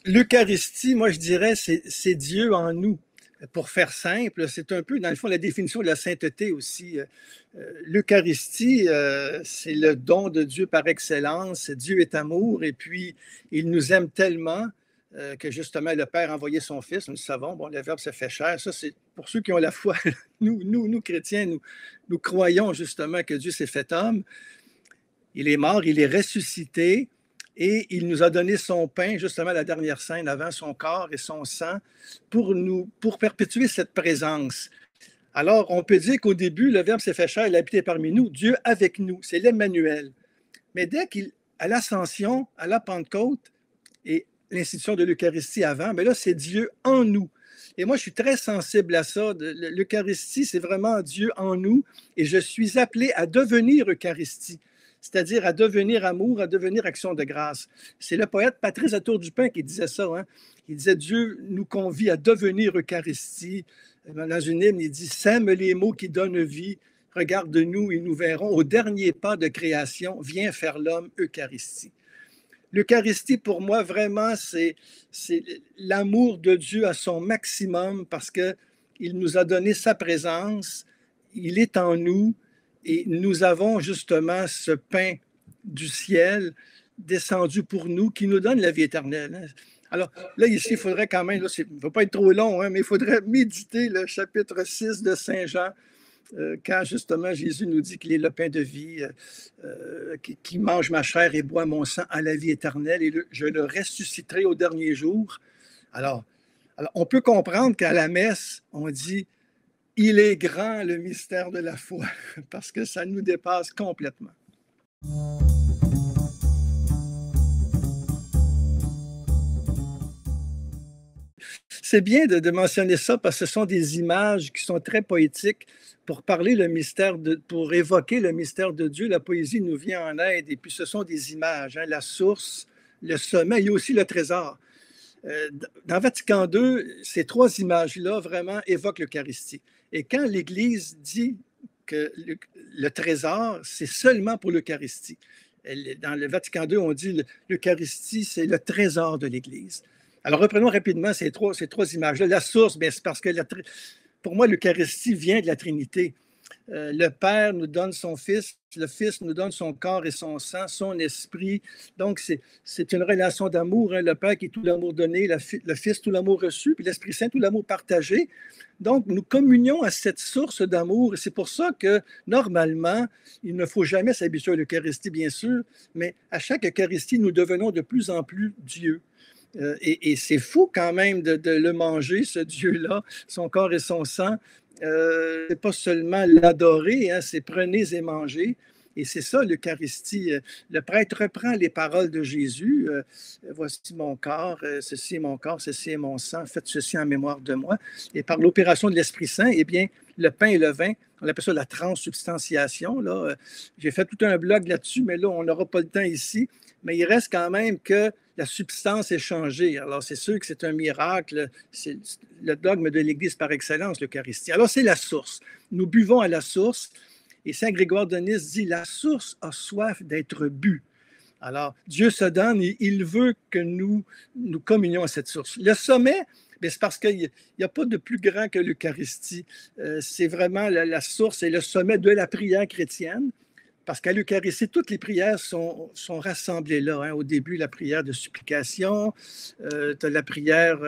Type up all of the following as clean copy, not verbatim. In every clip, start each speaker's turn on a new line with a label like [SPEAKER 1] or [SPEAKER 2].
[SPEAKER 1] L'Eucharistie, moi je dirais, c'est Dieu en nous. Pour faire simple, c'est un peu, dans le fond, la définition de la sainteté aussi. L'Eucharistie, c'est le don de Dieu par excellence. Dieu est amour et puis il nous aime tellement que justement le Père a envoyé son Fils. Nous le savons, bon, le Verbe se fait chair. Ça, c'est pour ceux qui ont la foi. Nous chrétiens, nous croyons justement que Dieu s'est fait homme. Il est mort, il est ressuscité et il nous a donné son pain, justement la dernière scène, avant son corps et son sang, pour perpétuer cette présence. Alors, on peut dire qu'au début, le Verbe s'est fait chair, il habitait parmi nous, Dieu avec nous, c'est l'Emmanuel. Mais dès qu'à l'ascension, à la Pentecôte et l'institution de l'Eucharistie avant, mais là, c'est Dieu en nous. Et moi, je suis très sensible à ça. L'Eucharistie, c'est vraiment Dieu en nous et je suis appelé à devenir Eucharistie, c'est-à-dire à devenir amour, à devenir action de grâce. C'est le poète Patrice Latour-du-Pin qui disait ça. Hein? Il disait Dieu nous convie à devenir Eucharistie. Dans une hymne, il dit sème les mots qui donnent vie, regarde-nous et nous verrons au dernier pas de création, viens faire l'homme Eucharistie. L'Eucharistie, pour moi, vraiment, c'est l'amour de Dieu à son maximum parce qu'il nous a donné sa présence, il est en nous et nous avons justement ce pain du ciel descendu pour nous qui nous donne la vie éternelle. Alors là, ici, il faudrait quand même, là, il ne va pas être trop long, hein, mais il faudrait méditer le chapitre 6 de Saint Jean, quand justement Jésus nous dit qu'il est le pain de vie, qui mange ma chair et boit mon sang à la vie éternelle, et je le ressusciterai au dernier jour. Alors, on peut comprendre qu'à la messe, on dit « Il est grand le mystère de la foi », parce que ça nous dépasse complètement. C'est bien de mentionner ça parce que ce sont des images qui sont très poétiques pour parler le mystère pour évoquer le mystère de Dieu. La poésie nous vient en aide et puis ce sont des images, hein, la source, le sommet et aussi le trésor. Dans Vatican II, ces trois images-là vraiment évoquent l'Eucharistie. Et quand l'Église dit que le trésor, c'est seulement pour l'Eucharistie. Dans le Vatican II, on dit l'Eucharistie, c'est le trésor de l'Église. Alors, reprenons rapidement ces trois images-là. La source, bien, c'est parce que pour moi, l'Eucharistie vient de la Trinité. Le Père nous donne son Fils, le Fils nous donne son corps et son sang, son esprit. Donc, c'est une relation d'amour. Hein? Le Père qui est tout l'amour donné, le Fils tout l'amour reçu, puis l'Esprit Saint tout l'amour partagé. Donc, nous communions à cette source d'amour. Et c'est pour ça que, normalement, il ne faut jamais s'habituer à l'Eucharistie, bien sûr, mais à chaque Eucharistie, nous devenons de plus en plus Dieu. Et c'est fou quand même de le manger, ce Dieu-là, son corps et son sang. C'est pas seulement l'adorer, hein, c'est prenez et mangez. Et c'est ça l'Eucharistie. Le prêtre reprend les paroles de Jésus. Voici mon corps, ceci est mon corps, ceci est mon sang, faites ceci en mémoire de moi. Et par l'opération de l'Esprit Saint, eh bien, le pain et le vin, on appelle ça la transsubstantiation. Là. J'ai fait tout un blog là-dessus, mais là, on n'aura pas le temps ici. Mais il reste quand même que la substance est changée. Alors, c'est sûr que c'est un miracle. C'est le dogme de l'Église par excellence, l'Eucharistie. Alors, c'est la source. Nous buvons à la source. Et Saint Grégoire de Nice dit « La source a soif d'être bue ». Alors, Dieu se donne et il veut que nous communions à cette source. Le sommet, c'est parce qu'il n'y a pas de plus grand que l'Eucharistie. C'est vraiment la source et le sommet de la prière chrétienne. Parce qu'à l'Eucharistie, toutes les prières sont rassemblées là. Hein. Au début, la prière de supplication, tu as la prière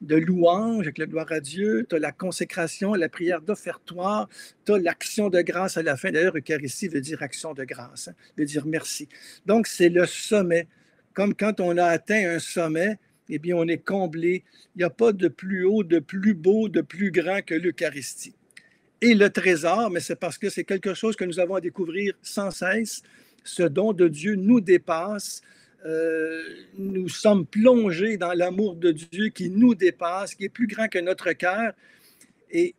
[SPEAKER 1] de louange avec la gloire à Dieu, tu as la consécration, la prière d'offertoire, tu as l'action de grâce à la fin. D'ailleurs, Eucharistie veut dire action de grâce, hein, veut dire merci. Donc, c'est le sommet. Comme quand on a atteint un sommet, eh bien, on est comblé. Il n'y a pas de plus haut, de plus beau, de plus grand que l'Eucharistie. Et le trésor, mais c'est parce que c'est quelque chose que nous avons à découvrir sans cesse. Ce don de Dieu nous dépasse. Nous sommes plongés dans l'amour de Dieu qui nous dépasse, qui est plus grand que notre cœur. Et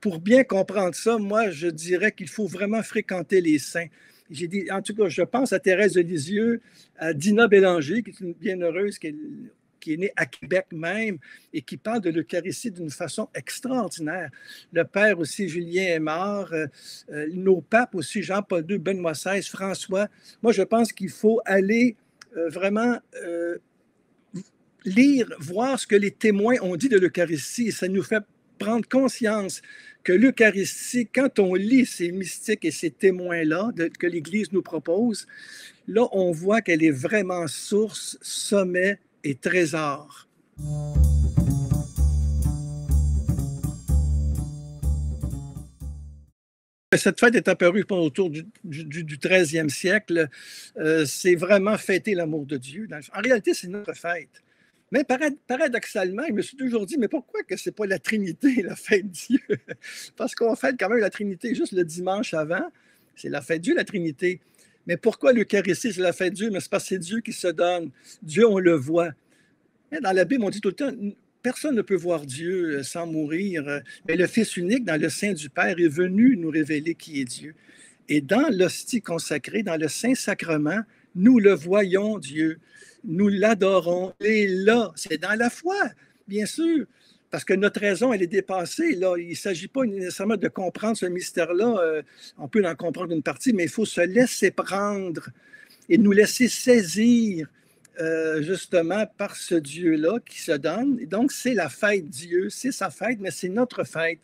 [SPEAKER 1] pour bien comprendre ça, moi, je dirais qu'il faut vraiment fréquenter les saints. J'ai dit, en tout cas, je pense à Thérèse de Lisieux, à Dina Bélanger, qui est une bienheureuse, qui est née à Québec même et qui parle de l'Eucharistie d'une façon extraordinaire. Le père aussi, Julien Aymar, nos papes aussi, Jean-Paul II, Benoît XVI, François. Moi, je pense qu'il faut aller vraiment lire, voir ce que les témoins ont dit de l'Eucharistie. Et ça nous fait prendre conscience que l'Eucharistie, quand on lit ces mystiques et ces témoins-là que l'Église nous propose, là, on voit qu'elle est vraiment source, sommet et trésor. Cette fête est apparue autour du 13e siècle. C'est vraiment fêter l'amour de Dieu. En réalité, c'est notre fête. Mais paradoxalement, je me suis toujours dit, mais pourquoi que ce n'est pas la Trinité, la fête Dieu? Parce qu'on fête quand même la Trinité juste le dimanche avant. C'est la fête Dieu, la Trinité. Mais pourquoi l'Eucharistie, c'est la fête Dieu? Mais c'est parce que c'est Dieu qui se donne. Dieu, on le voit. Dans la Bible, on dit tout le temps, personne ne peut voir Dieu sans mourir. Mais le Fils unique, dans le sein du Père, est venu nous révéler qui est Dieu. Et dans l'hostie consacrée, dans le Saint-Sacrement, nous le voyons, Dieu. Nous l'adorons. Et là, c'est dans la foi, bien sûr. Parce que notre raison, elle est dépassée. Là. Il ne s'agit pas nécessairement de comprendre ce mystère-là. On peut en comprendre une partie, mais il faut se laisser prendre et nous laisser saisir justement par ce Dieu-là qui se donne. Et donc, c'est la fête Dieu, c'est sa fête, mais c'est notre fête.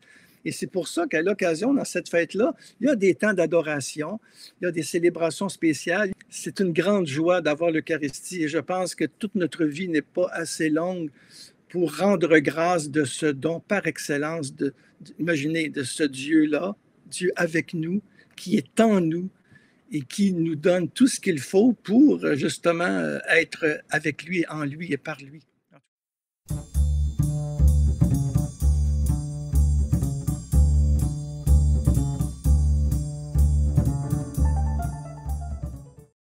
[SPEAKER 1] Et c'est pour ça qu'à l'occasion, dans cette fête-là, il y a des temps d'adoration, il y a des célébrations spéciales. C'est une grande joie d'avoir l'Eucharistie et je pense que toute notre vie n'est pas assez longue pour rendre grâce de ce don par excellence, imaginez, de ce Dieu-là, Dieu avec nous, qui est en nous et qui nous donne tout ce qu'il faut pour justement être avec lui, en lui et par lui.